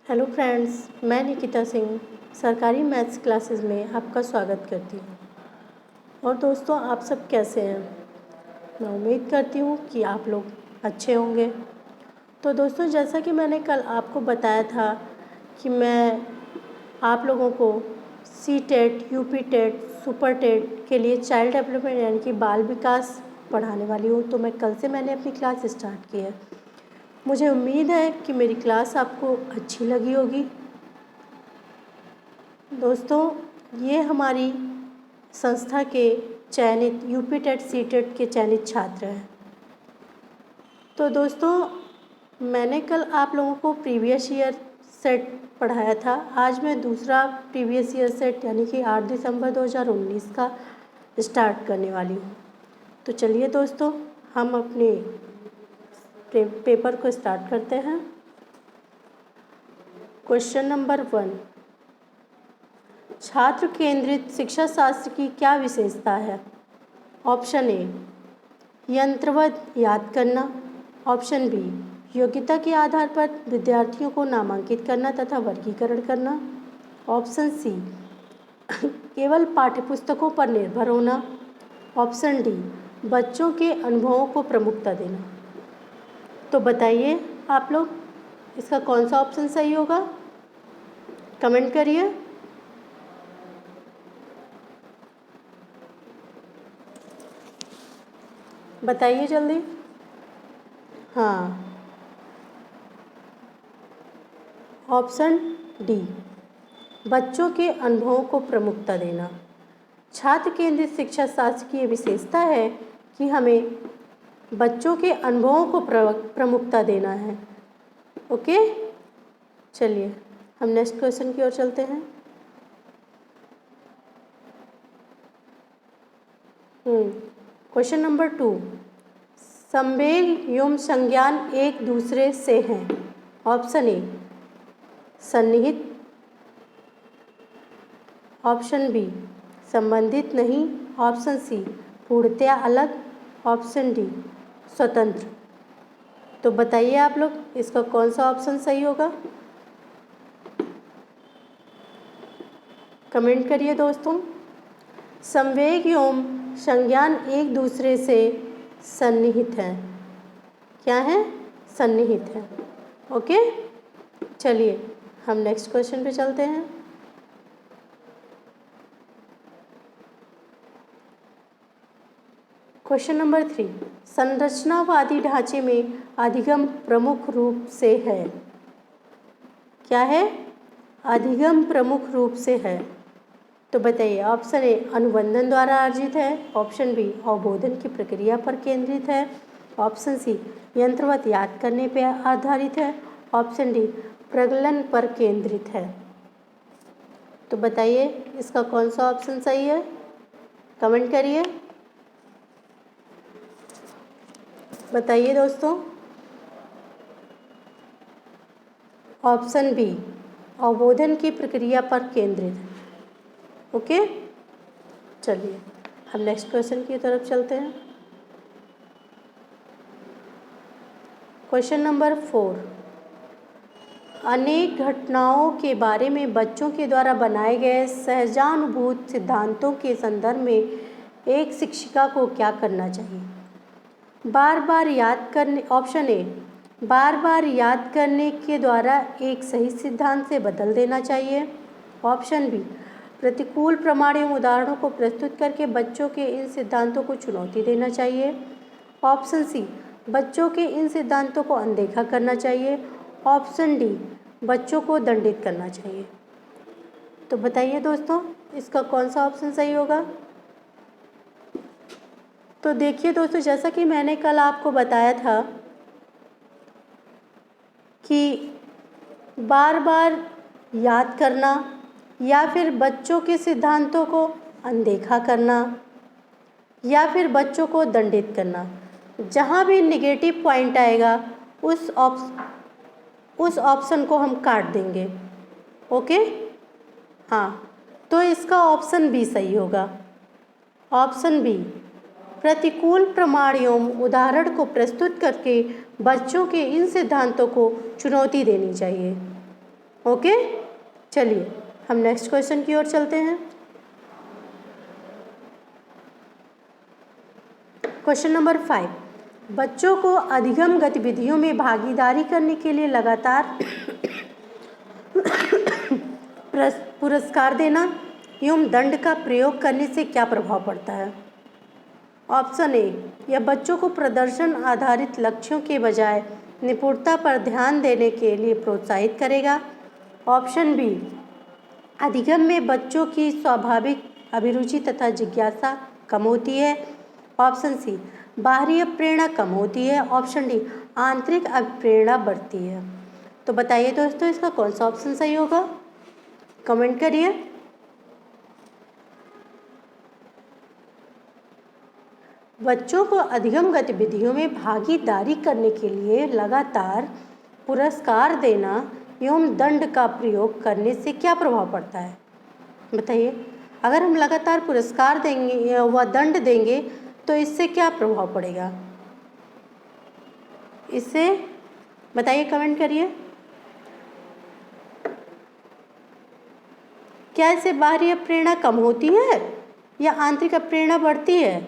Hello friends, मैं निकिता सिंह सरकारी maths classes में आपका स्वागत करती हूँ। और दोस्तों, आप सब कैसे हैं? मैं उम्मीद करती हूँ कि आप लोग अच्छे होंगे। तो दोस्तों, जैसा कि मैंने कल आपको बताया था कि मैं आप लोगों को C TET, UP TET, super TET के लिए चाइल्ड डेवलपमेंट यानी कि बाल विकास पढ़ाने वाली हूँ। तो कल से मैंने अपनी क्लास स्टार्ट की है। मुझे उम्मीद है कि मेरी क्लास आपको अच्छी लगी होगी। दोस्तों, ये हमारी संस्था के चयनित यूपी टेट सी टेट के चयनित छात्र हैं। तो दोस्तों, मैंने कल आप लोगों को प्रीवियस ईयर सेट पढ़ाया था। आज मैं दूसरा प्रीवियस ईयर सेट यानी कि 8 दिसंबर 2019 का स्टार्ट करने वाली हूँ। तो चलिए दोस्तों, हम अपने पेपर को स्टार्ट करते हैं। क्वेश्चन नंबर 1, छात्र केंद्रित शिक्षा शास्त्र की क्या विशेषता है? ऑप्शन ए, यंत्रवत याद करना। ऑप्शन बी, योग्यता के आधार पर विद्यार्थियों को नामांकित करना तथा वर्गीकरण करना। ऑप्शन सी, केवल पाठ्यपुस्तकों पर निर्भर होना। ऑप्शन डी, बच्चों के अनुभवों को प्रमुखता देना। तो बताइए आप लोग, इसका कौन सा ऑप्शन सही होगा? कमेंट करिए। बताइए जल्दी। हाँ, ऑप्शन डी, बच्चों के अनुभवों को प्रमुखता देना। छात्र केंद्रित शिक्षा शास्त्र की ये विशेषता है कि हमें बच्चों के अनुभवों को प्रमुखता देना है। ओके, चलिए हम नेक्स्ट क्वेश्चन की ओर चलते हैं। क्वेश्चन नंबर 2, संवेग एवं संज्ञान एक दूसरे से हैं। ऑप्शन ए, सन्निहित। ऑप्शन बी, संबंधित नहीं। ऑप्शन सी, पूर्णतया अलग। ऑप्शन डी, स्वतंत्र। तो बताइए आप लोग, इसका कौन सा ऑप्शन सही होगा? कमेंट करिए दोस्तों। संवेग एवं संज्ञान एक दूसरे से सन्निहित हैं। क्या है? सन्निहित है। ओके, चलिए हम नेक्स्ट क्वेश्चन पे चलते हैं। क्वेश्चन नंबर 3, संरचनावादी ढांचे में अधिगम प्रमुख रूप से है। क्या है? अधिगम प्रमुख रूप से है। तो बताइए। ऑप्शन ए, अनुबंधन द्वारा अर्जित है। ऑप्शन बी, अवबोधन की प्रक्रिया पर केंद्रित है। ऑप्शन सी, यंत्रवत याद करने पर आधारित है। ऑप्शन डी, प्रगलन पर केंद्रित है। तो बताइए इसका कौन सा ऑप्शन सही है? कमेंट करिए। बताइए दोस्तों। ऑप्शन बी, अवबोधन की प्रक्रिया पर केंद्रित है। ओके, चलिए हम नेक्स्ट क्वेश्चन की तरफ चलते हैं। क्वेश्चन नंबर 4, अनेक घटनाओं के बारे में बच्चों के द्वारा बनाए गए सहजानुभूत सिद्धांतों के संदर्भ में एक शिक्षिका को क्या करना चाहिए? बार बार याद करने। ऑप्शन ए, बार बार याद करने के द्वारा एक सही सिद्धांत से बदल देना चाहिए। ऑप्शन बी, प्रतिकूल प्रमाण एवं उदाहरणों को प्रस्तुत करके बच्चों के इन सिद्धांतों को चुनौती देना चाहिए। ऑप्शन सी, बच्चों के इन सिद्धांतों को अनदेखा करना चाहिए। ऑप्शन डी, बच्चों को दंडित करना चाहिए। तो बताइए दोस्तों, इसका कौन सा ऑप्शन सही होगा? तो देखिए दोस्तों, जैसा कि मैंने कल आपको बताया था कि बार बार याद करना या फिर बच्चों के सिद्धांतों को अनदेखा करना या फिर बच्चों को दंडित करना, जहाँ भी नेगेटिव पॉइंट आएगा उस ऑप्शन को हम काट देंगे। ओके, हाँ, तो इसका ऑप्शन बी सही होगा। ऑप्शन बी, प्रतिकूल प्रमाण एवं उदाहरण को प्रस्तुत करके बच्चों के इन सिद्धांतों को चुनौती देनी चाहिए। ओके, चलिए हम नेक्स्ट क्वेश्चन की ओर चलते हैं। क्वेश्चन नंबर 5, बच्चों को अधिगम गतिविधियों में भागीदारी करने के लिए लगातार पुरस्कार देना एवं दंड का प्रयोग करने से क्या प्रभाव पड़ता है? ऑप्शन ए, यह बच्चों को प्रदर्शन आधारित लक्ष्यों के बजाय निपुणता पर ध्यान देने के लिए प्रोत्साहित करेगा। ऑप्शन बी, अधिगम में बच्चों की स्वाभाविक अभिरुचि तथा जिज्ञासा कम होती है। ऑप्शन सी, बाहरी प्रेरणा कम होती है। ऑप्शन डी, आंतरिक प्रेरणा बढ़ती है। तो बताइए दोस्तों, इसका कौन सा ऑप्शन सही होगा? कमेंट करिए। बच्चों को अधिगम गतिविधियों में भागीदारी करने के लिए लगातार पुरस्कार देना एवं दंड का प्रयोग करने से क्या प्रभाव पड़ता है? बताइए, अगर हम लगातार पुरस्कार देंगे व दंड देंगे तो इससे क्या प्रभाव पड़ेगा? इससे बताइए, कमेंट करिए। क्या इससे बाहरी प्रेरणा कम होती है या आंतरिक प्रेरणा बढ़ती है?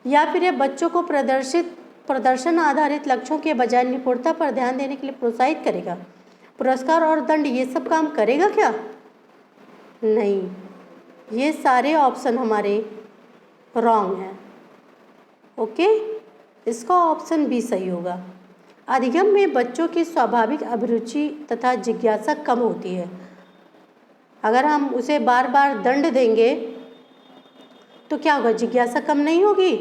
या फिर यह बच्चों को प्रदर्शन आधारित लक्ष्यों के बजाय निपुणता पर ध्यान देने के लिए प्रोत्साहित करेगा? पुरस्कार और दंड ये सब काम करेगा क्या? नहीं, ये सारे ऑप्शन हमारे रॉन्ग हैं। ओके, इसका ऑप्शन बी सही होगा। अधिगम में बच्चों की स्वाभाविक अभिरुचि तथा जिज्ञासा कम होती है। अगर हम उसे बार बार दंड देंगे तो क्या होगा? जिज्ञासा कम नहीं होगी।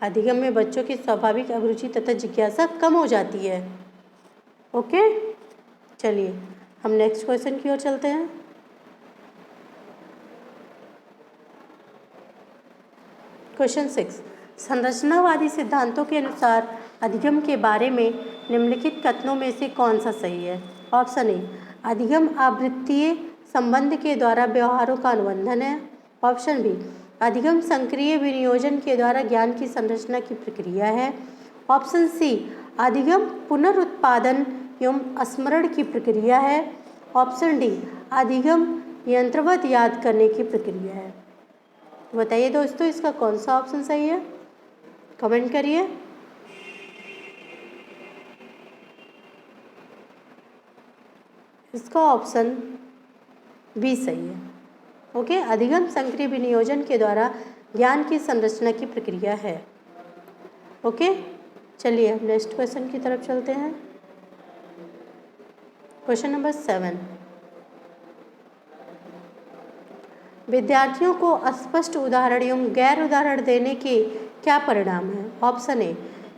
अधिगम में बच्चों की स्वाभाविक अभिरुचि तथा जिज्ञासा कम हो जाती है। ओके, चलिए हम नेक्स्ट क्वेश्चन की ओर चलते हैं। क्वेश्चन 6, संरचनावादी सिद्धांतों के अनुसार अधिगम के बारे में निम्नलिखित कथनों में से कौन सा सही है? ऑप्शन ए, अधिगम आवृत्तीय संबंध के द्वारा व्यवहारों का अनुबंधन है। ऑप्शन बी, अधिगम संक्रिय विनियोजन के द्वारा ज्ञान की संरचना की प्रक्रिया है। ऑप्शन सी, अधिगम पुनरुत्पादन एवं स्मरण की प्रक्रिया है। ऑप्शन डी, अधिगम यंत्रवत याद करने की प्रक्रिया है। बताइए दोस्तों, इसका कौन सा ऑप्शन सही है? कमेंट करिए। इसका ऑप्शन बी सही है। ओके, अधिगम संक्रिय विनियोजन के द्वारा ज्ञान की संरचना की प्रक्रिया है। ओके, चलिए हम नेक्स्ट क्वेश्चन की तरफ चलते हैं। क्वेश्चन नंबर 7, विद्यार्थियों को अस्पष्ट उदाहरण एवं गैर उदाहरण देने के क्या परिणाम हैं? ऑप्शन ए,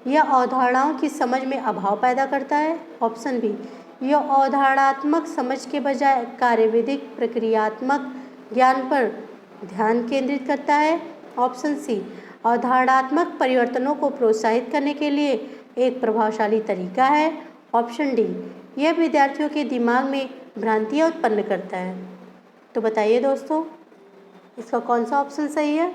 यह अवधारणाओं की समझ में अभाव पैदा करता है। ऑप्शन बी, यह अवधारणात्मक समझ के बजाय कार्यविधिक प्रक्रियात्मक ज्ञान पर ध्यान केंद्रित करता है। ऑप्शन सी, अवधारणात्मक परिवर्तनों को प्रोत्साहित करने के लिए एक प्रभावशाली तरीका है। ऑप्शन डी, यह विद्यार्थियों के दिमाग में भ्रांतियाँ उत्पन्न करता है। तो बताइए दोस्तों, इसका कौन सा ऑप्शन सही है?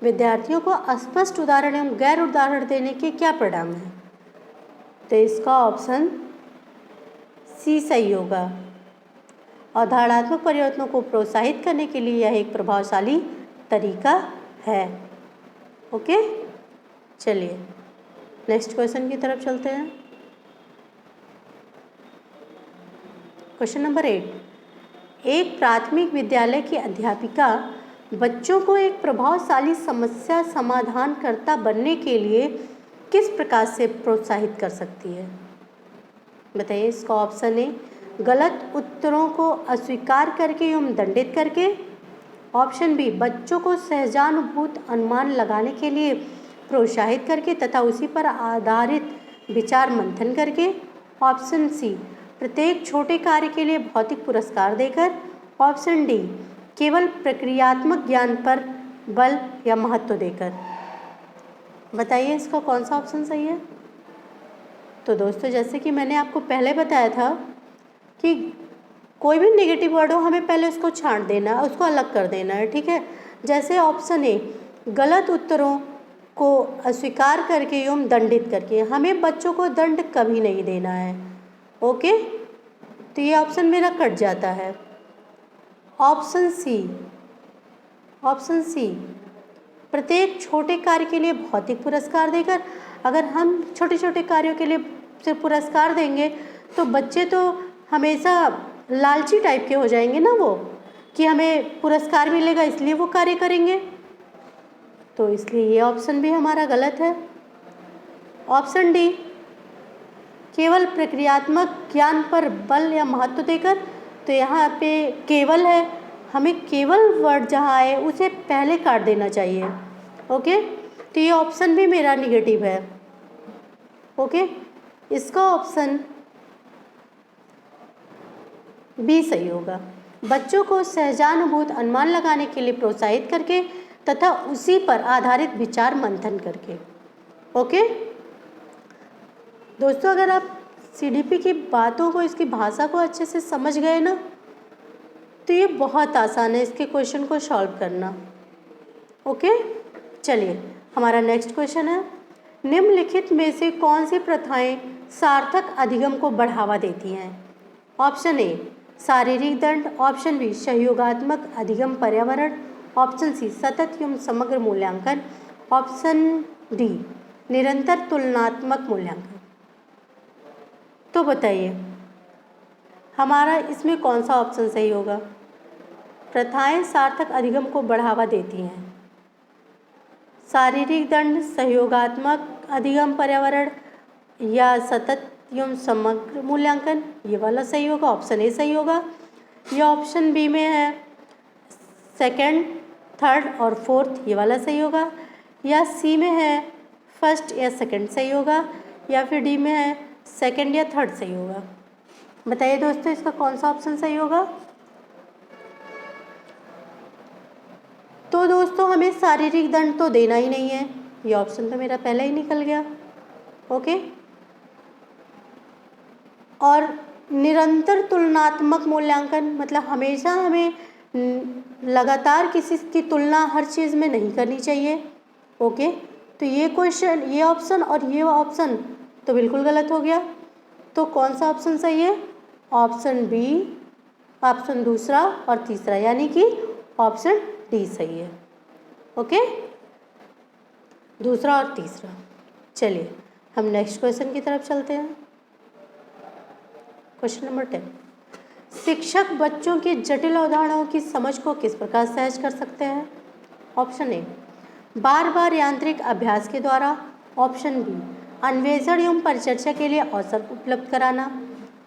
विद्यार्थियों को अस्पष्ट उदाहरण एवं गैर उदाहरण देने के क्या परिणाम हैं? तो इसका ऑप्शन सी सही होगा। अवधारणात्मक परिवर्तनों को प्रोत्साहित करने के लिए यह एक प्रभावशाली तरीका है। ओके, चलिए नेक्स्ट क्वेश्चन की तरफ चलते हैं। क्वेश्चन नंबर 8, एक प्राथमिक विद्यालय की अध्यापिका बच्चों को एक प्रभावशाली समस्या समाधानकर्ता बनने के लिए किस प्रकार से प्रोत्साहित कर सकती है? बताइए, इसका ऑप्शन ए, गलत उत्तरों को अस्वीकार करके एवं दंडित करके। ऑप्शन बी, बच्चों को सहजानुभूत अनुमान लगाने के लिए प्रोत्साहित करके तथा उसी पर आधारित विचार मंथन करके। ऑप्शन सी, प्रत्येक छोटे कार्य के लिए भौतिक पुरस्कार देकर। ऑप्शन डी, केवल प्रक्रियात्मक ज्ञान पर बल या महत्व देकर। बताइए, इसका कौन सा ऑप्शन सही है? तो दोस्तों, जैसे कि मैंने आपको पहले बताया था कि कोई भी नेगेटिव वर्ड हो, हमें पहले उसको छांट देना है, उसको अलग कर देना है। ठीक है, जैसे ऑप्शन ए, गलत उत्तरों को अस्वीकार करके एवं दंडित करके। हमें बच्चों को दंड कभी नहीं देना है। ओके, तो ये ऑप्शन मेरा कट जाता है। ऑप्शन सी, प्रत्येक छोटे कार्य के लिए भौतिक पुरस्कार देकर। अगर हम छोटे छोटे कार्यों के लिए सिर्फ पुरस्कार देंगे तो बच्चे तो हमेशा लालची टाइप के हो जाएंगे ना, वो कि हमें पुरस्कार मिलेगा इसलिए वो कार्य करेंगे। तो इसलिए ये ऑप्शन भी हमारा गलत है। ऑप्शन डी, केवल प्रक्रियात्मक ज्ञान पर बल या महत्व देकर। तो यहाँ पे केवल है, हमें केवल वर्ड जहाँ है उसे पहले काट देना चाहिए। ओके, तो ये ऑप्शन भी मेरा निगेटिव है। ओके, इसका ऑप्शन बी सही होगा। बच्चों को सहजानुभूत अनुमान लगाने के लिए प्रोत्साहित करके तथा उसी पर आधारित विचार मंथन करके। ओके दोस्तों, अगर आप सीडीपी की बातों को, इसकी भाषा को अच्छे से समझ गए ना, तो ये बहुत आसान है इसके क्वेश्चन को सॉल्व करना। ओके, चलिए हमारा नेक्स्ट क्वेश्चन है, निम्नलिखित में से कौन सी प्रथाएं सार्थक अधिगम को बढ़ावा देती हैं? ऑप्शन ए शारीरिक दंड, ऑप्शन बी सहयोगात्मक अधिगम पर्यावरण, ऑप्शन सी सतत एवं समग्र मूल्यांकन, ऑप्शन डी निरंतर तुलनात्मक मूल्यांकन। तो बताइए हमारा इसमें कौन सा ऑप्शन सही होगा? प्रथाएं सार्थक अधिगम को बढ़ावा देती हैं, शारीरिक दंड, सहयोगात्मक अधिगम पर्यावरण या सतत एवं समग्र मूल्यांकन, ये वाला सही होगा, ऑप्शन ए सही होगा। ये ऑप्शन बी में है सेकंड, थर्ड और फोर्थ, ये वाला सही होगा। या सी में है फर्स्ट या सेकंड सही होगा, या फिर डी में है सेकंड या थर्ड सही होगा। बताइए दोस्तों इसका कौन सा ऑप्शन सही होगा? तो दोस्तों हमें शारीरिक दंड तो देना ही नहीं है, ये ऑप्शन तो मेरा पहले ही निकल गया। ओके, और निरंतर तुलनात्मक मूल्यांकन मतलब हमेशा हमें लगातार किसी की तुलना हर चीज़ में नहीं करनी चाहिए। ओके, तो ये क्वेश्चन, ये ऑप्शन और ये ऑप्शन तो बिल्कुल गलत हो गया। तो कौन सा ऑप्शन सही है? ऑप्शन बी, ऑप्शन दूसरा और तीसरा, यानी कि ऑप्शन डी सही है। ओके, दूसरा और तीसरा। चलिए हम नेक्स्ट क्वेश्चन की तरफ चलते हैं। क्वेश्चन नंबर 10, शिक्षक बच्चों की जटिल अवधारणाओं की समझ को किस प्रकार सहज कर सकते हैं? ऑप्शन ए बार बार यांत्रिक अभ्यास के द्वारा, ऑप्शन बी अन्वेषण एवं परिचर्चा के लिए अवसर उपलब्ध कराना,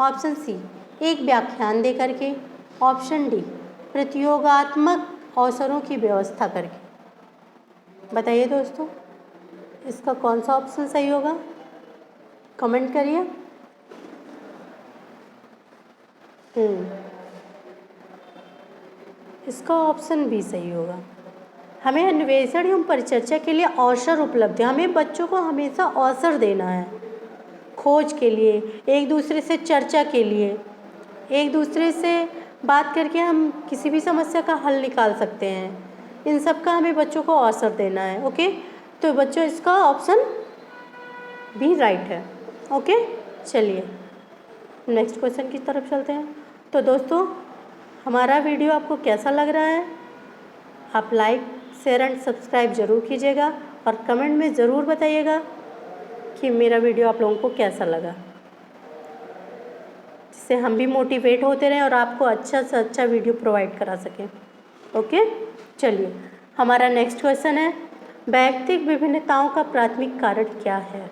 ऑप्शन सी एक व्याख्यान दे करके, ऑप्शन डी प्रतियोगात्मक अवसरों की व्यवस्था करके। बताइए दोस्तों इसका कौन सा ऑप्शन सही होगा? कमेंट करिए। इसका ऑप्शन बी सही होगा। हमें अन्वेषण एवं परिचर्चा के लिए अवसर उपलब्ध है, हमें बच्चों को हमेशा अवसर देना है, खोज के लिए, एक दूसरे से चर्चा के लिए, एक दूसरे से बात करके हम किसी भी समस्या का हल निकाल सकते हैं। इन सब का हमें बच्चों को अवसर देना है। ओके, तो बच्चों इसका ऑप्शन बी राइट है। ओके, चलिए नेक्स्ट क्वेश्चन की तरफ चलते हैं। तो दोस्तों हमारा वीडियो आपको कैसा लग रहा है? आप लाइक, शेयर एंड सब्सक्राइब ज़रूर कीजिएगा और कमेंट में ज़रूर बताइएगा कि मेरा वीडियो आप लोगों को कैसा लगा, जिससे हम भी मोटिवेट होते रहें और आपको अच्छा से अच्छा वीडियो प्रोवाइड करा सकें। ओके, चलिए हमारा नेक्स्ट क्वेश्चन है, वैयक्तिक विभिन्नताओं का प्राथमिक कारण क्या है?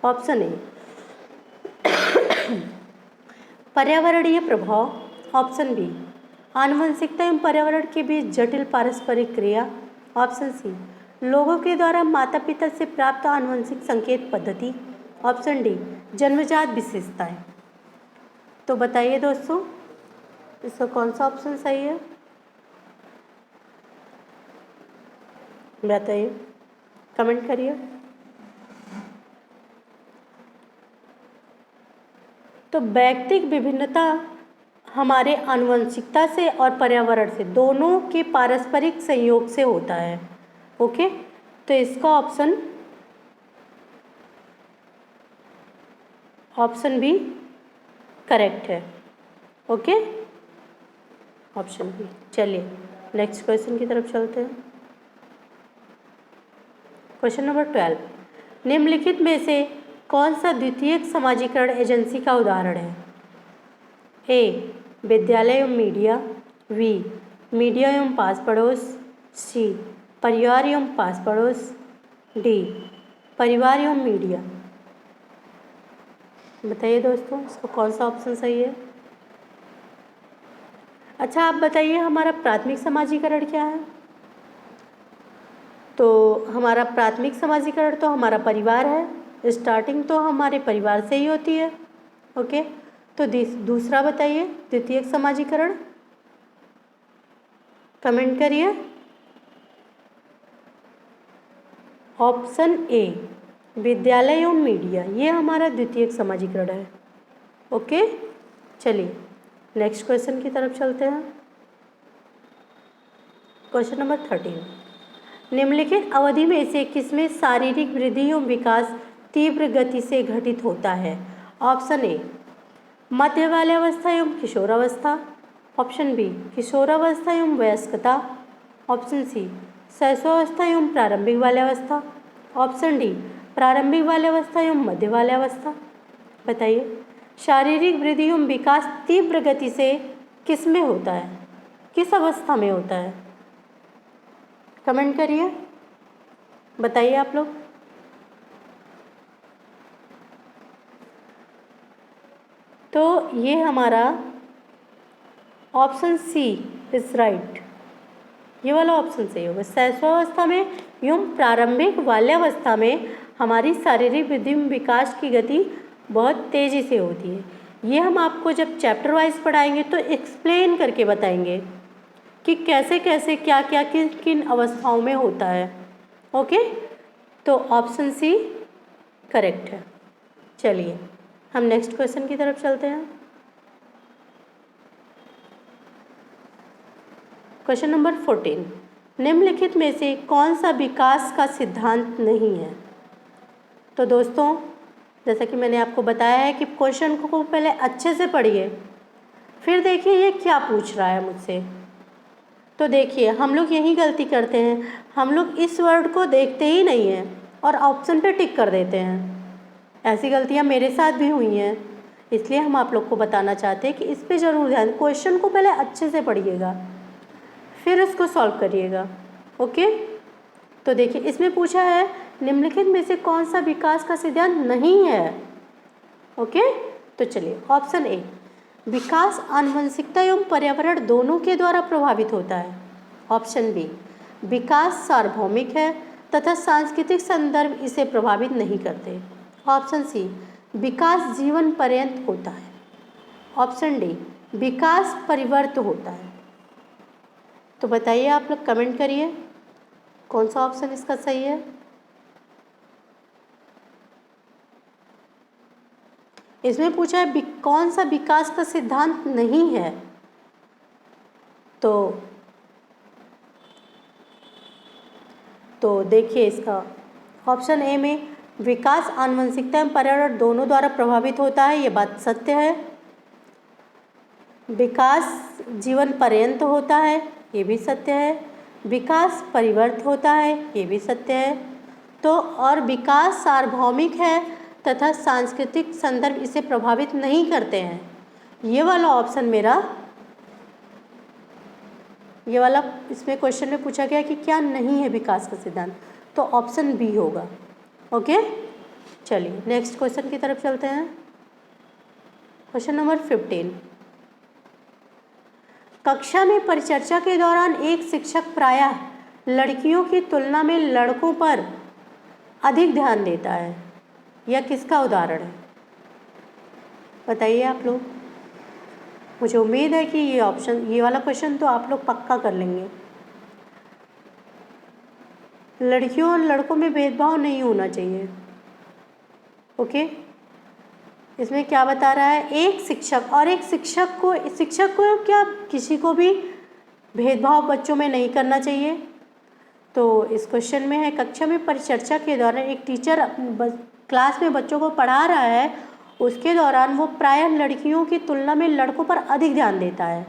ऑप्शन ए पर्यावरणीय प्रभाव, ऑप्शन बी आनुवंशिकता एवं पर्यावरण के बीच जटिल पारस्परिक क्रिया, ऑप्शन सी लोगों के द्वारा माता पिता से प्राप्त आनुवंशिक संकेत पद्धति, ऑप्शन डी जन्मजात विशेषताएं। तो बताइए दोस्तों इसका कौन सा ऑप्शन सही है? बताइए, कमेंट करिए। तो वैयक्तिक विभिन्नता हमारे आनुवंशिकता से और पर्यावरण से दोनों के पारस्परिक संयोग से होता है। ओके, तो इसका ऑप्शन बी करेक्ट है। Okay, option B. चलिए नेक्स्ट क्वेश्चन की तरफ चलते हैं। क्वेश्चन नंबर 12, निम्नलिखित में से कौन सा द्वितीयक समाजीकरण एजेंसी का उदाहरण है? ए, विद्यालय एवं मीडिया, बी, मीडिया एवं पास पड़ोस, सी, परिवार एवं पास पड़ोस, डी, परिवार एवं मीडिया। बताइए दोस्तों, इसको कौन सा ऑप्शन सही है? अच्छा, आप बताइए हमारा प्राथमिक समाजीकरण क्या है? तो हमारा प्राथमिक समाजीकरण तो हमारा परिवार है। स्टार्टिंग तो हमारे परिवार से ही होती है। ओके, तो दूसरा बताइए द्वितीयक समाजीकरण, कमेंट करिए। ऑप्शन ए, विद्यालय एवं मीडिया, ये हमारा द्वितीयक समाजीकरण है। ओके, चलिए नेक्स्ट क्वेश्चन की तरफ चलते हैं। क्वेश्चन नंबर 13, निम्नलिखित अवधि में से किसमें शारीरिक वृद्धि एवं विकास तीव्र गति से घटित होता है? ऑप्शन ए, मध्य बाल्यावस्था एवं किशोरावस्था, ऑप्शन बी, किशोरावस्था एवं वयस्कता, ऑप्शन सी, शैशवावस्था एवं प्रारंभिक बाल्यावस्था, ऑप्शन डी, प्रारंभिक बाल्यावस्था एवं मध्य बाल्यावस्था। बताइए शारीरिक वृद्धि एवं विकास तीव्र गति से किस में होता है, किस अवस्था में होता है? कमेंट करिए, बताइए आप लोग। तो ये हमारा ऑप्शन सी इज राइट, ये वाला ऑप्शन सही होगा। शैशवावस्था में एवं प्रारंभिक बाल्यावस्था में हमारी शारीरिक वृद्धि एवं विकास की गति बहुत तेज़ी से होती है। ये हम आपको जब चैप्टर वाइज पढ़ाएंगे तो एक्सप्लेन करके बताएंगे कि कैसे कैसे क्या क्या किन किन अवस्थाओं में होता है। ओके, तो ऑप्शन सी करेक्ट है। चलिए हम नेक्स्ट क्वेश्चन की तरफ चलते हैं। क्वेश्चन नंबर 14, निम्नलिखित में से कौन सा विकास का सिद्धांत नहीं है? तो दोस्तों जैसा कि मैंने आपको बताया है कि क्वेश्चन को पहले अच्छे से पढ़िए, फिर देखिए ये क्या पूछ रहा है मुझसे। तो देखिए हम लोग यही गलती करते हैं, हम लोग इस वर्ड को देखते ही नहीं हैं और ऑप्शन पे टिक कर देते हैं। ऐसी गलतियाँ मेरे साथ भी हुई हैं, इसलिए हम आप लोग को बताना चाहते हैं कि इस पे ज़रूर ध्यान, क्वेश्चन को पहले अच्छे से पढ़िएगा फिर इसको सॉल्व करिएगा। ओके, तो देखिए इसमें पूछा है निम्नलिखित में से कौन सा विकास का सिद्धांत नहीं है। ओके, तो चलिए ऑप्शन ए, विकास आनुवंशिकता एवं पर्यावरण दोनों के द्वारा प्रभावित होता है। ऑप्शन बी, विकास सार्वभौमिक है तथा सांस्कृतिक संदर्भ इसे प्रभावित नहीं करते। ऑप्शन सी, विकास जीवन पर्यंत होता है। ऑप्शन डी, विकास परिवर्त होता है। तो बताइए आप लोग, कमेंट करिए कौन सा ऑप्शन इसका सही है। इसमें पूछा है कौन सा विकास का सिद्धांत नहीं है, तो देखिए इसका ऑप्शन ए में विकास आनुवंशिकता एवं पर्यावरण दोनों द्वारा प्रभावित होता है, ये बात सत्य है। विकास जीवन पर्यंत होता है, ये भी सत्य है। विकास परिवर्त होता है, ये भी सत्य है। तो और विकास सार्वभौमिक है तथा सांस्कृतिक संदर्भ इसे प्रभावित नहीं करते हैं, ये वाला ऑप्शन मेरा, ये वाला इसमें क्वेश्चन में पूछा गया कि क्या नहीं है विकास का सिद्धांत, तो ऑप्शन बी होगा। ओके, चलिए नेक्स्ट क्वेश्चन की तरफ चलते हैं। क्वेश्चन नंबर 15, कक्षा में परिचर्चा के दौरान एक शिक्षक प्रायः लड़कियों की तुलना में लड़कों पर अधिक ध्यान देता है, यह किसका उदाहरण है? बताइए आप लोग। मुझे उम्मीद है कि ये वाला क्वेश्चन तो आप लोग पक्का कर लेंगे। लड़कियों और लड़कों में भेदभाव नहीं होना चाहिए। ओके, इसमें क्या बता रहा है, एक शिक्षक और एक शिक्षक को क्या किसी को भी भेदभाव बच्चों में नहीं करना चाहिए। तो इस क्वेश्चन में है, कक्षा में परिचर्चा के दौरान एक टीचर क्लास में बच्चों को पढ़ा रहा है, उसके दौरान वो प्रायः लड़कियों की तुलना में लड़कों पर अधिक ध्यान देता है।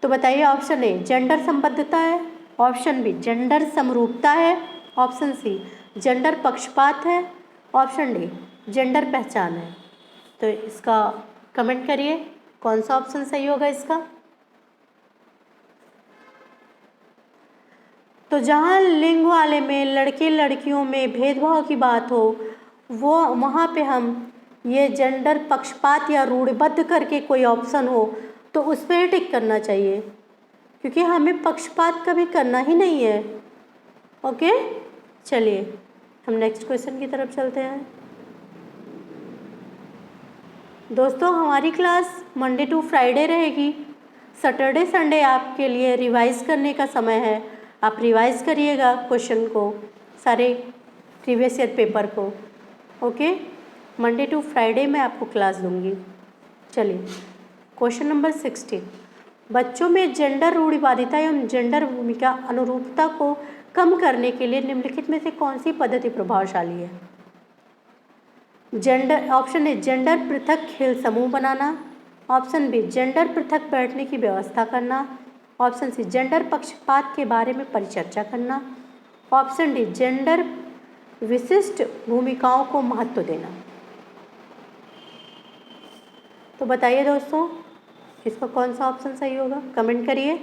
तो बताइए, ऑप्शन ए जेंडर संबद्धता है, ऑप्शन बी जेंडर समरूपता है, ऑप्शन सी जेंडर पक्षपात है, ऑप्शन डी जेंडर पहचान है। तो इसका कमेंट करिए कौन सा ऑप्शन सही होगा इसका। तो जहाँ लिंग वाले में लड़के लड़कियों में भेदभाव की बात हो, वो वहाँ पे हम ये जेंडर पक्षपात या रूढ़िबद्ध करके कोई ऑप्शन हो तो उस पर टिक करना चाहिए, क्योंकि हमें पक्षपात कभी करना ही नहीं है। ओके, चलिए हम नेक्स्ट क्वेश्चन की तरफ चलते हैं। दोस्तों, हमारी क्लास मंडे टू फ्राइडे रहेगी। सैटरडे संडे आपके लिए रिवाइज़ करने का समय है। आप रिवाइज़ करिएगा क्वेश्चन को, सारे प्रीवियस ईयर पेपर को। ओके, मंडे टू फ्राइडे मैं आपको क्लास दूंगी। चलिए क्वेश्चन नंबर 16, बच्चों में जेंडर रूढ़िवादिता एवं जेंडर भूमिका अनुरूपता को कम करने के लिए निम्नलिखित में से कौन सी पद्धति प्रभावशाली है। जेंडर, ऑप्शन ए जेंडर पृथक खेल समूह बनाना, ऑप्शन बी जेंडर पृथक बैठने की व्यवस्था करना, ऑप्शन सी जेंडर पक्षपात के बारे में परिचर्चा करना, ऑप्शन डी जेंडर विशिष्ट भूमिकाओं को महत्व देना। तो बताइए दोस्तों, इसका कौन सा ऑप्शन सही होगा, कमेंट करिए।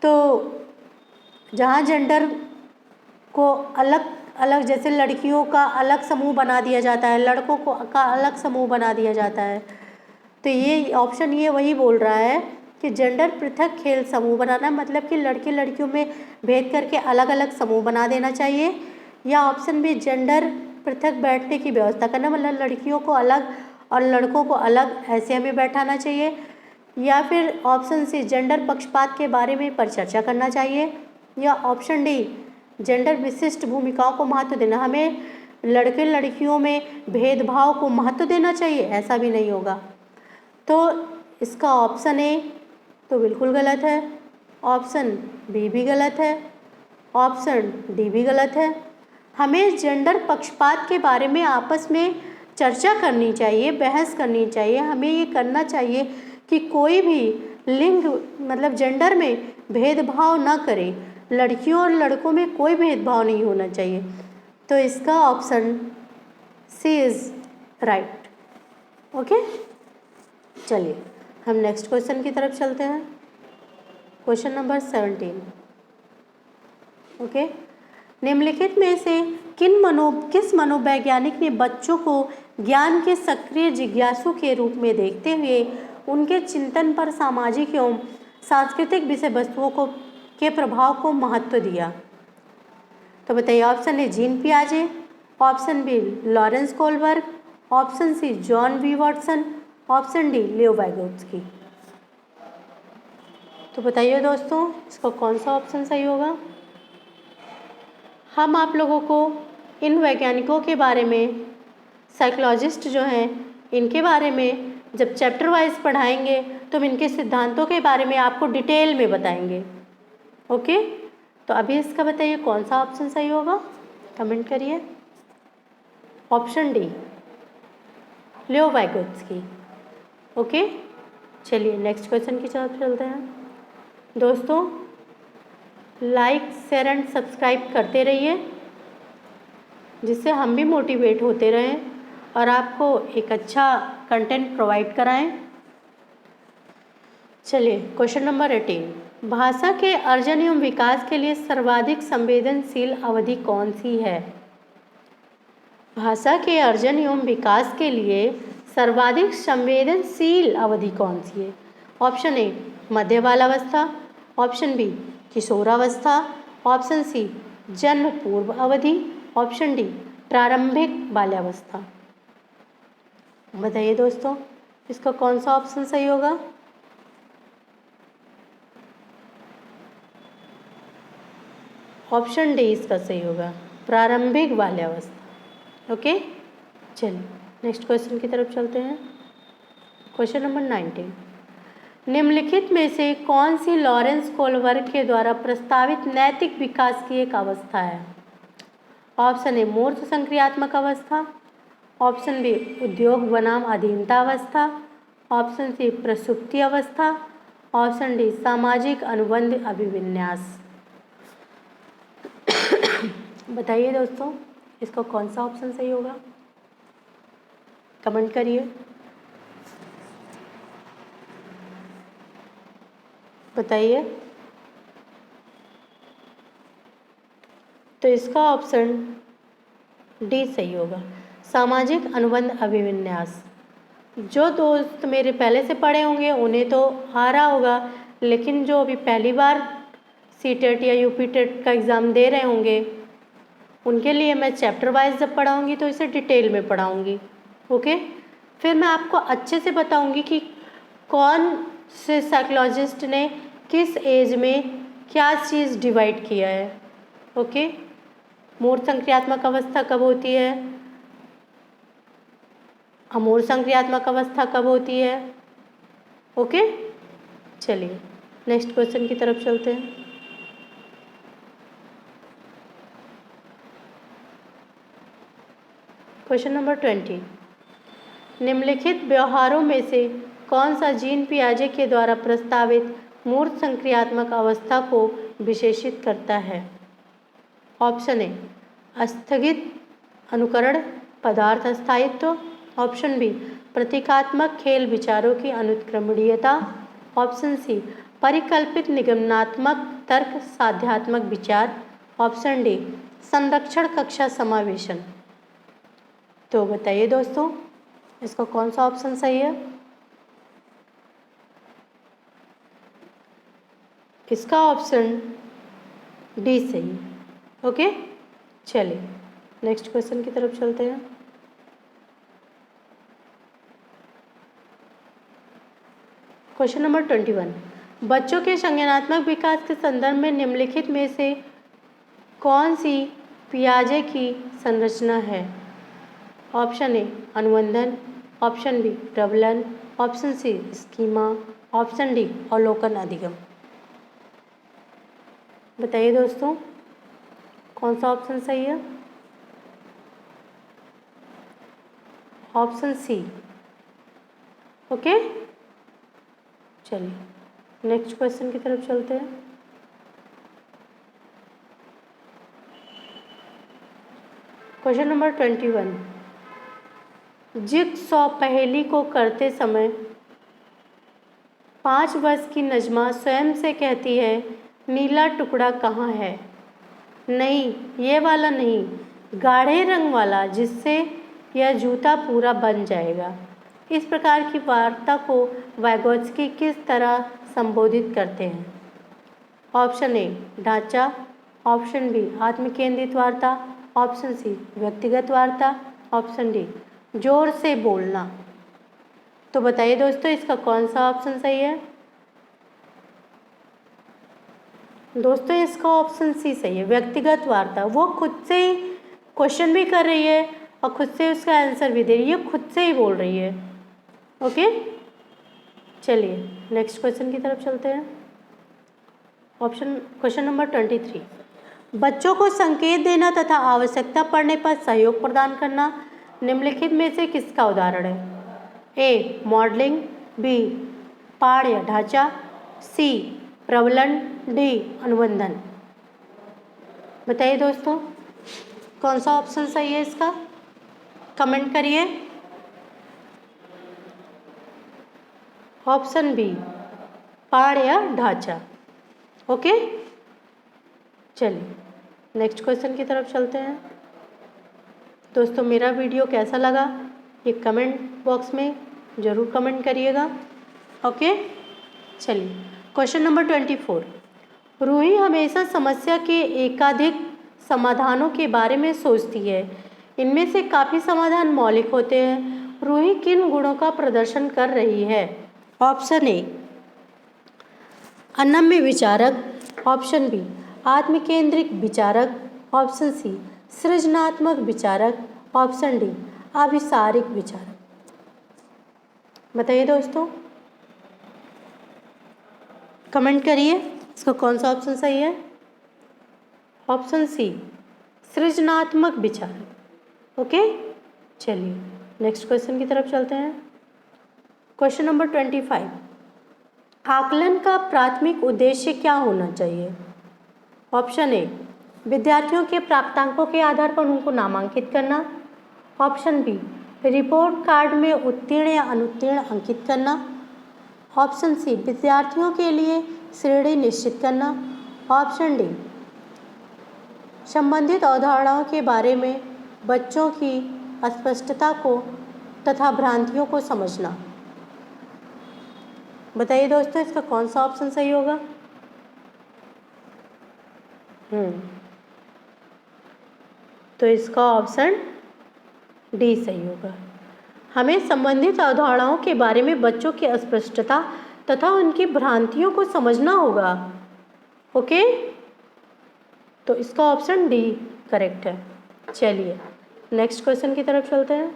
तो जहाँ जेंडर को अलग अलग, जैसे लड़कियों का अलग समूह बना दिया जाता है, लड़कों को का अलग समूह बना दिया जाता है, तो ये ऑप्शन ये वही बोल रहा है कि जेंडर पृथक खेल समूह बनाना, मतलब कि लड़के लड़कियों में भेद करके अलग अलग समूह बना देना चाहिए। या ऑप्शन बी जेंडर पृथक बैठने की व्यवस्था करना, मतलब लड़कियों को अलग और लड़कों को अलग ऐसे हमें बैठाना चाहिए। या फिर ऑप्शन सी जेंडर पक्षपात के बारे में परिचर्चा करना चाहिए। या ऑप्शन डी जेंडर विशिष्ट भूमिकाओं को महत्व देना, हमें लड़के लड़कियों में भेदभाव को महत्व देना चाहिए, ऐसा भी नहीं होगा। तो इसका ऑप्शन ए तो बिल्कुल गलत है, ऑप्शन बी भी गलत है, ऑप्शन डी भी गलत है। हमें जेंडर पक्षपात के बारे में आपस में चर्चा करनी चाहिए, बहस करनी चाहिए। हमें ये करना चाहिए कि कोई भी लिंग मतलब जेंडर में भेदभाव ना करे, लड़कियों और लड़कों में कोई भेदभाव नहीं होना चाहिए। तो इसका option C is right. Okay, चलिए हम नेक्स्ट क्वेश्चन की तरफ चलते हैं। Question number 17। ओके, निम्नलिखित में से किस मनोवैज्ञानिक ने बच्चों को ज्ञान के सक्रिय जिज्ञासु के रूप में देखते हुए उनके चिंतन पर सामाजिक एवं सांस्कृतिक विषय वस्तुओं को के प्रभाव को महत्व दिया। तो बताइए, ऑप्शन ए जीन पियाजे, option B Lawrence Kohlberg, option C John B Watson, option D Lev Vygotsky. तो बताइए दोस्तों, इसका कौन सा ऑप्शन सही होगा। हम आप लोगों को इन वैज्ञानिकों के बारे में, साइकोलॉजिस्ट जो हैं, इनके बारे में जब चैप्टर वाइज पढ़ाएंगे तो हम इनके सिद्धांतों के बारे में आपको डिटेल में बताएंगे। ओके, तो अभी इसका बताइए कौन सा ऑप्शन सही होगा, कमेंट करिए। Option D Lev Vygotsky. Okay, चलिए नेक्स्ट क्वेश्चन की तरफ चलते हैं। दोस्तों, लाइक शेयर एंड सब्सक्राइब करते रहिए, जिससे हम भी मोटिवेट होते रहें और आपको एक अच्छा कंटेंट प्रोवाइड कराएं। चलिए क्वेश्चन नंबर 18, भाषा के अर्जन एवं विकास के लिए सर्वाधिक संवेदनशील अवधि कौन सी है। भाषा के अर्जन एवं विकास के लिए सर्वाधिक संवेदनशील अवधि कौन सी है। ऑप्शन ए मध्य बालावस्था, ऑप्शन बी किशोरावस्था, ऑप्शन सी जन्म पूर्व अवधि, ऑप्शन डी प्रारंभिक बाल्यावस्था। बताइए दोस्तों, इसका कौन सा ऑप्शन सही होगा। ऑप्शन डी इसका सही होगा, प्रारंभिक बाल्यावस्था। ओके, चलिए नेक्स्ट क्वेश्चन की तरफ चलते हैं। क्वेश्चन नंबर 19, निम्नलिखित में से कौन सी लॉरेंस कोलबर्ग के द्वारा प्रस्तावित नैतिक विकास की एक अवस्था है? ऑप्शन ए मूर्त संक्रियात्मक अवस्था, ऑप्शन बी उद्योग बनाम अधीनता अवस्था, ऑप्शन सी प्रसुप्ति अवस्था, ऑप्शन डी सामाजिक अनुबंध अभिविन्यास। बताइए दोस्तों, इसका कौन सा ऑप्शन सही होगा? कमेंट करिए, बताइए। तो इसका ऑप्शन डी सही होगा, सामाजिक अनुबंध अभिविन्यास। जो दोस्त मेरे पहले से पढ़े होंगे उन्हें तो आ रहा होगा, लेकिन जो अभी पहली बार सीटेट या यूपीटेट का एग्ज़ाम दे रहे होंगे उनके लिए मैं चैप्टर वाइज जब पढ़ाऊँगी तो इसे डिटेल में पढ़ाऊँगी। ओके, फिर मैं आपको अच्छे से बताऊँगी कि कौन से साइकोलॉजिस्ट ने किस एज में क्या चीज़ डिवाइड किया है। ओके, मूर्त संक्रियात्मक अवस्था कब होती है, अमूर्त संक्रियात्मक अवस्था कब होती है। ओके, चलिए नेक्स्ट क्वेश्चन की तरफ चलते हैं। क्वेश्चन नंबर 20, निम्नलिखित व्यवहारों में से कौन सा जीन पियाजे के द्वारा प्रस्तावित मूर्त संक्रियात्मक अवस्था को विशेषित करता है? ऑप्शन ए अस्थगित अनुकरण पदार्थ स्थायित्व, ऑप्शन बी प्रतीकात्मक खेल विचारों की अनुत्क्रमणीयता, ऑप्शन सी परिकल्पित निगमनात्मक तर्क साध्यात्मक विचार, ऑप्शन डी संरक्षण कक्षा समावेशन। तो बताइए दोस्तों, इसका कौन सा ऑप्शन सही है? इसका ऑप्शन डी सही है। ओके, चलिए नेक्स्ट क्वेश्चन की तरफ चलते हैं। क्वेश्चन नंबर 21, बच्चों के संज्ञानात्मक विकास के संदर्भ में निम्नलिखित में से कौन सी पियाजे की संरचना है? ऑप्शन ए अनुबंधन, ऑप्शन बी प्रबलन, option C schema, option D अवलोकन अधिगम। बताइए दोस्तों, कौन सा ऑप्शन सही है? Option C. ओके, चलिए नेक्स्ट क्वेश्चन की तरफ चलते हैं। क्वेश्चन नंबर 21, जिगसॉ पहेली को करते समय 5 वर्ष की नजमा स्वयं से कहती है नीला टुकड़ा कहाँ है? नहीं, ये वाला नहीं, गाढ़े रंग वाला जिससे यह जूता पूरा बन जाएगा। इस प्रकार की वार्ता को वाइगोत्स्की किस तरह संबोधित करते हैं? ऑप्शन ए ढांचा, ऑप्शन बी आत्मकेंद्रित वार्ता, ऑप्शन सी व्यक्तिगत वार्ता, ऑप्शन डी जोर से बोलना। तो बताइए दोस्तों, इसका कौन सा ऑप्शन सही है? दोस्तों, इसका ऑप्शन सी सही है, व्यक्तिगत वार्ता। वो खुद से ही क्वेश्चन भी कर रही है और खुद से उसका आंसर भी दे रही है, खुद से ही बोल रही है। ओके, चलिए नेक्स्ट क्वेश्चन की तरफ चलते हैं। क्वेश्चन नंबर 23, बच्चों को संकेत देना तथा आवश्यकता पड़ने पर सहयोग प्रदान करना निम्नलिखित में से किसका उदाहरण है? ए मॉडलिंग, बी पाठ या ढांचा, सी प्रबलन, डी अनुबंधन। बताइए दोस्तों, कौन सा ऑप्शन सही है इसका? कमेंट करिए। ऑप्शन बी पाठ या ढांचा। ओके, चलिए नेक्स्ट क्वेश्चन की तरफ चलते हैं। दोस्तों, मेरा वीडियो कैसा लगा ये कमेंट बॉक्स में ज़रूर कमेंट करिएगा। ओके, चलिए क्वेश्चन नंबर 24, रूही हमेशा समस्या के एकाधिक समाधानों के बारे में सोचती है। इनमें से काफ़ी समाधान मौलिक होते हैं। रूही किन गुणों का प्रदर्शन कर रही है? ऑप्शन ए अनम्य विचारक, ऑप्शन बी आत्मकेंद्रित विचारक, ऑप्शन सी सृजनात्मक विचारक, ऑप्शन डी अभिसारिक विचारक। बताइए दोस्तों, कमेंट करिए इसका कौन सा ऑप्शन सही है। ऑप्शन सी, सृजनात्मक विचार। ओके, चलिए नेक्स्ट क्वेश्चन की तरफ चलते हैं। क्वेश्चन नंबर 25, आकलन का प्राथमिक उद्देश्य क्या होना चाहिए। ऑप्शन ए, विद्यार्थियों के प्राप्तांकों के आधार पर उनको नामांकित करना। ऑप्शन बी, रिपोर्ट कार्ड में उत्तीर्ण या अनुत्तीर्ण अंकित करना। ऑप्शन सी, विद्यार्थियों के लिए श्रेणी निश्चित करना। ऑप्शन डी, संबंधित अवधारणाओं के बारे में बच्चों की अस्पष्टता को तथा भ्रांतियों को समझना। बताइए दोस्तों इसका कौन सा ऑप्शन सही होगा। तो इसका ऑप्शन डी सही होगा। हमें संबंधित अवधारणाओं के बारे में बच्चों की अस्पष्टता तथा उनकी भ्रांतियों को समझना होगा। ओके, तो इसका ऑप्शन डी करेक्ट है। चलिए नेक्स्ट क्वेश्चन की तरफ चलते हैं।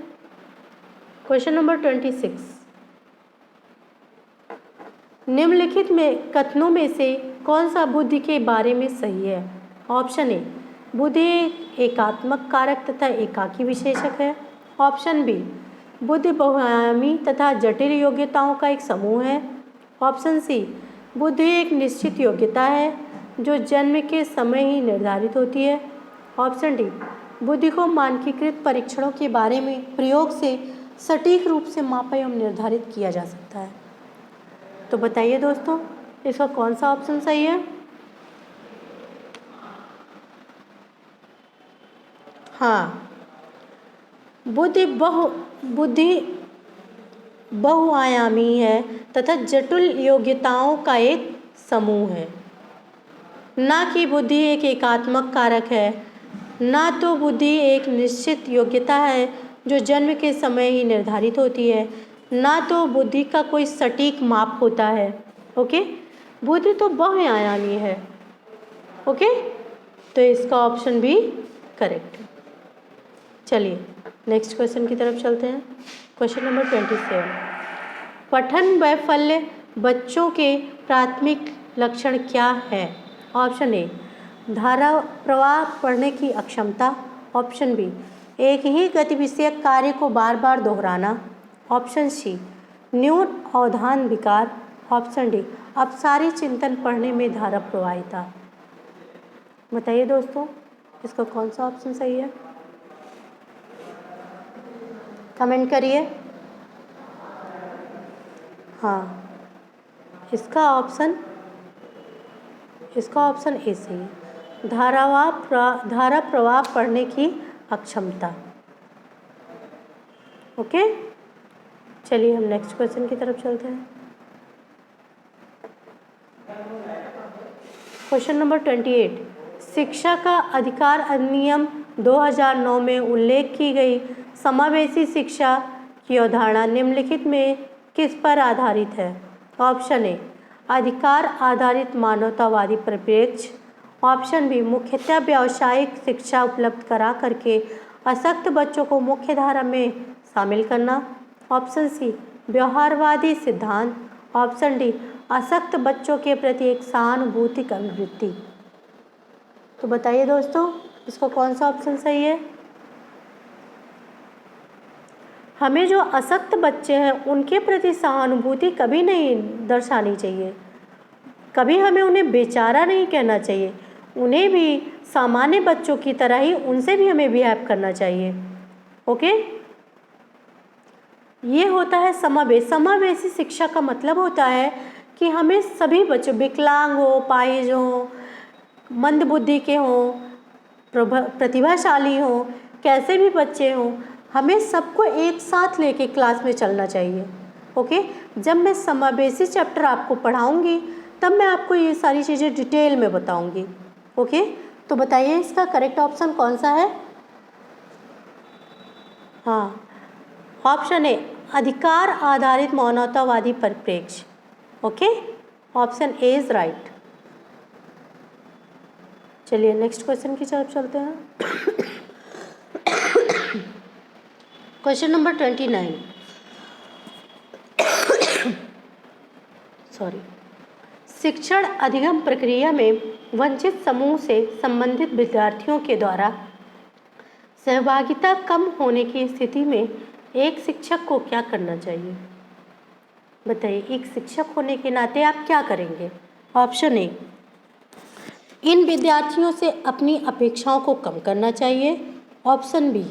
क्वेश्चन नंबर 26, निम्नलिखित में कथनों में से कौन सा बुद्धि के बारे में सही है। ऑप्शन ए, बुद्धि एक एकात्मक कारक तथा एकाकी विशेषक है। ऑप्शन बी, बुद्धि बहुआयामी तथा जटिल योग्यताओं का एक समूह है। ऑप्शन सी, बुद्धि एक निश्चित योग्यता है जो जन्म के समय ही निर्धारित होती है। ऑप्शन डी, बुद्धि को मानकीकृत परीक्षणों के बारे में प्रयोग से सटीक रूप से मापा एवं निर्धारित किया जा सकता है। तो बताइए दोस्तों इसका कौन सा ऑप्शन सही है। हाँ, बुद्धि बहुआयामी है तथा जटिल योग्यताओं का एक समूह है, ना कि बुद्धि एक एकात्मक कारक है, ना तो बुद्धि एक निश्चित योग्यता है जो जन्म के समय ही निर्धारित होती है, ना तो बुद्धि का कोई सटीक माप होता है। ओके, बुद्धि तो बहुआयामी है। ओके, तो इसका ऑप्शन भी करेक्ट है। चलिए नेक्स्ट क्वेश्चन की तरफ चलते हैं। क्वेश्चन नंबर 27, पठन वैफल्य बच्चों के प्राथमिक लक्षण क्या है। ऑप्शन ए, धारा प्रवाह पढ़ने की अक्षमता। ऑप्शन बी, एक ही गतिविषयक कार्य को बार बार दोहराना। ऑप्शन सी, न्यून अवधान विकार। ऑप्शन डी, अपसारी चिंतन पढ़ने में धारा प्रवाहिता। बताइए दोस्तों इसका कौन सा ऑप्शन सही है। कमेंट करिए। हाँ, इसका ऑप्शन ए सही है, धारा प्रवाह पढ़ने की अक्षमता। ओके, चलिए हम नेक्स्ट क्वेश्चन की तरफ चलते हैं। क्वेश्चन नंबर 28, शिक्षा का अधिकार अधिनियम 2009 में उल्लेख की गई समावेशी शिक्षा की अवधारणा निम्नलिखित में किस पर आधारित है। ऑप्शन ए, अधिकार आधारित मानवतावादी परिप्रेक्ष्य। ऑप्शन बी, मुख्यतः व्यावसायिक शिक्षा उपलब्ध करा करके अशक्त बच्चों को मुख्य धारा में शामिल करना। ऑप्शन सी, व्यवहारवादी सिद्धांत। ऑप्शन डी, अशक्त बच्चों के प्रति एक सहानुभूतिक अनुवृत्ति। तो बताइए दोस्तों इसको कौन सा ऑप्शन सही है। हमें जो अशक्त बच्चे हैं उनके प्रति सहानुभूति कभी नहीं दर्शानी चाहिए, कभी हमें उन्हें बेचारा नहीं कहना चाहिए, उन्हें भी सामान्य बच्चों की तरह ही उनसे भी हमें बिहेव करना चाहिए। ओके, ये होता है समावेशी शिक्षा का मतलब होता है कि हमें सभी बच्चों, विकलांग हो, अपाहिज हो, मंदबुद्धि के हों, प्रतिभाशाली हों, कैसे भी बच्चे हों, हमें सबको एक साथ लेके क्लास में चलना चाहिए। ओके, जब मैं समावेशी चैप्टर आपको पढ़ाऊंगी तब मैं आपको ये सारी चीज़ें डिटेल में बताऊंगी। ओके, तो बताइए इसका करेक्ट ऑप्शन कौन सा है। हाँ, ऑप्शन ए, अधिकार आधारित मानवतावादी परिप्रेक्ष्य। Okay, option A is right. चलिए नेक्स्ट क्वेश्चन की तरफ चलते हैं। क्वेश्चन नंबर 29, शिक्षण अधिगम प्रक्रिया में वंचित समूह से संबंधित विद्यार्थियों के द्वारा सहभागिता कम होने की स्थिति में एक शिक्षक को क्या करना चाहिए? बताइए, एक शिक्षक होने के नाते आप क्या करेंगे? ऑप्शन ए, इन विद्यार्थियों से अपनी अपेक्षाओं को कम करना चाहिए। ऑप्शन बी,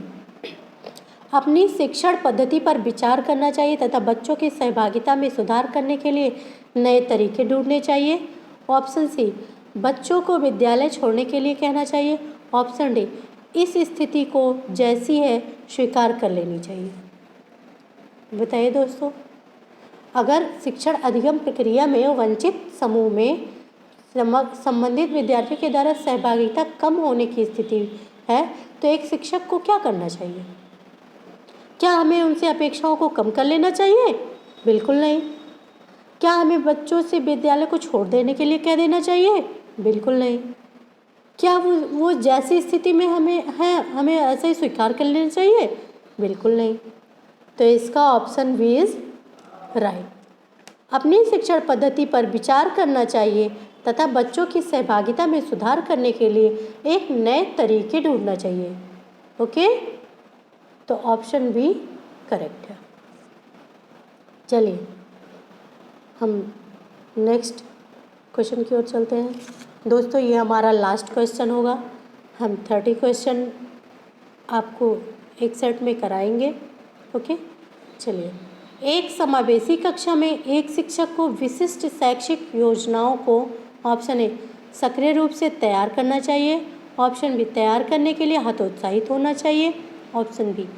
अपनी शिक्षण पद्धति पर विचार करना चाहिए तथा बच्चों की सहभागिता में सुधार करने के लिए नए तरीके ढूंढने चाहिए। ऑप्शन सी, बच्चों को विद्यालय छोड़ने के लिए कहना चाहिए। ऑप्शन डी, इस स्थिति को जैसी है स्वीकार कर लेनी चाहिए। बताइए दोस्तों, अगर शिक्षण अधिगम प्रक्रिया में वंचित समूह में संबंधित विद्यार्थियों के द्वारा सहभागिता कम होने की स्थिति है तो एक शिक्षक को क्या करना चाहिए? क्या हमें उनसे अपेक्षाओं को कम कर लेना चाहिए? बिल्कुल नहीं। क्या हमें बच्चों से विद्यालय को छोड़ देने के लिए कह देना चाहिए? बिल्कुल नहीं। क्या वो जैसी स्थिति में हमें ऐसे ही स्वीकार कर लेना चाहिए? बिल्कुल नहीं। तो इसका ऑप्शन बी इज राइट। अपनी शिक्षण पद्धति पर विचार करना चाहिए तथा बच्चों की सहभागिता में सुधार करने के लिए एक नए तरीके ढूंढना चाहिए। ओके, तो ऑप्शन बी करेक्ट है। चलिए हम नेक्स्ट क्वेश्चन की ओर चलते हैं। दोस्तों, ये हमारा लास्ट क्वेश्चन होगा। हम 30 क्वेश्चन आपको एक सेट में कराएंगे। ओके, चलिए। एक समावेशी कक्षा में एक शिक्षक को विशिष्ट शैक्षिक योजनाओं को ऑप्शन ए सक्रिय रूप से तैयार करना चाहिए। ऑप्शन बी, तैयार करने के लिए हतोत्साहित होना चाहिए। ऑप्शन बी,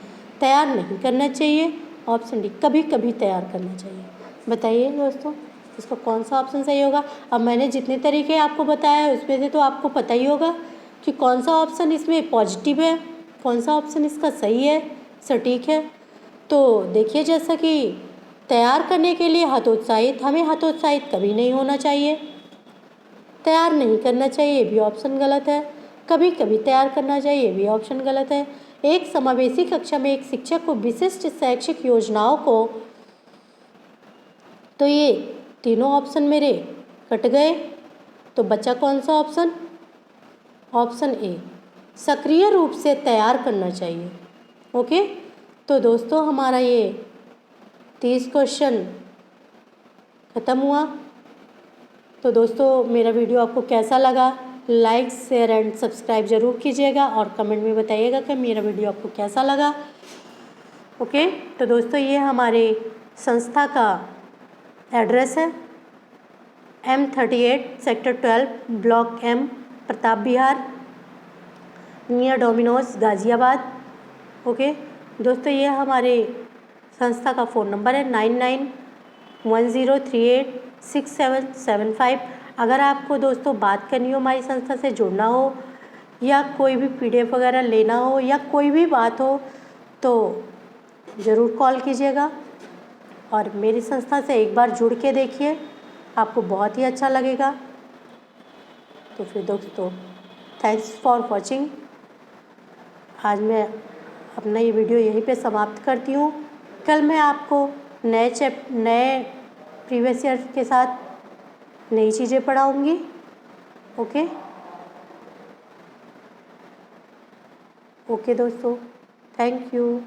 तैयार नहीं करना चाहिए। ऑप्शन डी, कभी कभी तैयार करना चाहिए। बताइए दोस्तों, इसका कौन सा ऑप्शन सही होगा? अब मैंने जितने तरीके आपको बताया है उसमें से तो आपको पता ही होगा कि कौन सा ऑप्शन इसमें पॉजिटिव है, कौन सा ऑप्शन इसका सही है, सटीक है। तो देखिए, जैसा कि तैयार करने के लिए हमें हतोत्साहित कभी नहीं होना चाहिए। तैयार नहीं करना चाहिए, ये भी ऑप्शन गलत है। कभी कभी तैयार करना चाहिए, ये भी ऑप्शन गलत है। एक समावेशी कक्षा में एक शिक्षक को विशिष्ट शैक्षिक योजनाओं को, तो ये तीनों ऑप्शन मेरे कट गए। तो बचा कौन सा ऑप्शन? ऑप्शन ए, सक्रिय रूप से तैयार करना चाहिए। ओके, तो दोस्तों हमारा ये 30 क्वेश्चन ख़त्म हुआ। तो दोस्तों, मेरा वीडियो आपको कैसा लगा? लाइक, शेयर एंड सब्सक्राइब ज़रूर कीजिएगा और कमेंट में बताइएगा कि मेरा वीडियो आपको कैसा लगा। ओके, तो दोस्तों ये हमारे संस्था का एड्रेस है M38 sector 12 block M, Pratap Vihar, near Domino's, Ghaziabad. Okay दोस्तों, ये हमारे संस्था का फ़ोन नंबर है 9910386775। अगर आपको दोस्तों बात करनी हो, हमारी संस्था से जुड़ना हो या कोई भी PDF वगैरह लेना हो या कोई भी बात हो तो ज़रूर कॉल कीजिएगा और मेरी संस्था से एक बार जुड़ के देखिए, आपको बहुत ही अच्छा लगेगा। तो फिर दोस्तों, थैंक्स फॉर वॉचिंग। आज मैं अपना ये वीडियो यहीं पे समाप्त करती हूँ। कल मैं आपको नए प्रीवियस ईयर के साथ नई चीज़ें पढ़ाऊँगी। ओके दोस्तों, थैंक यू।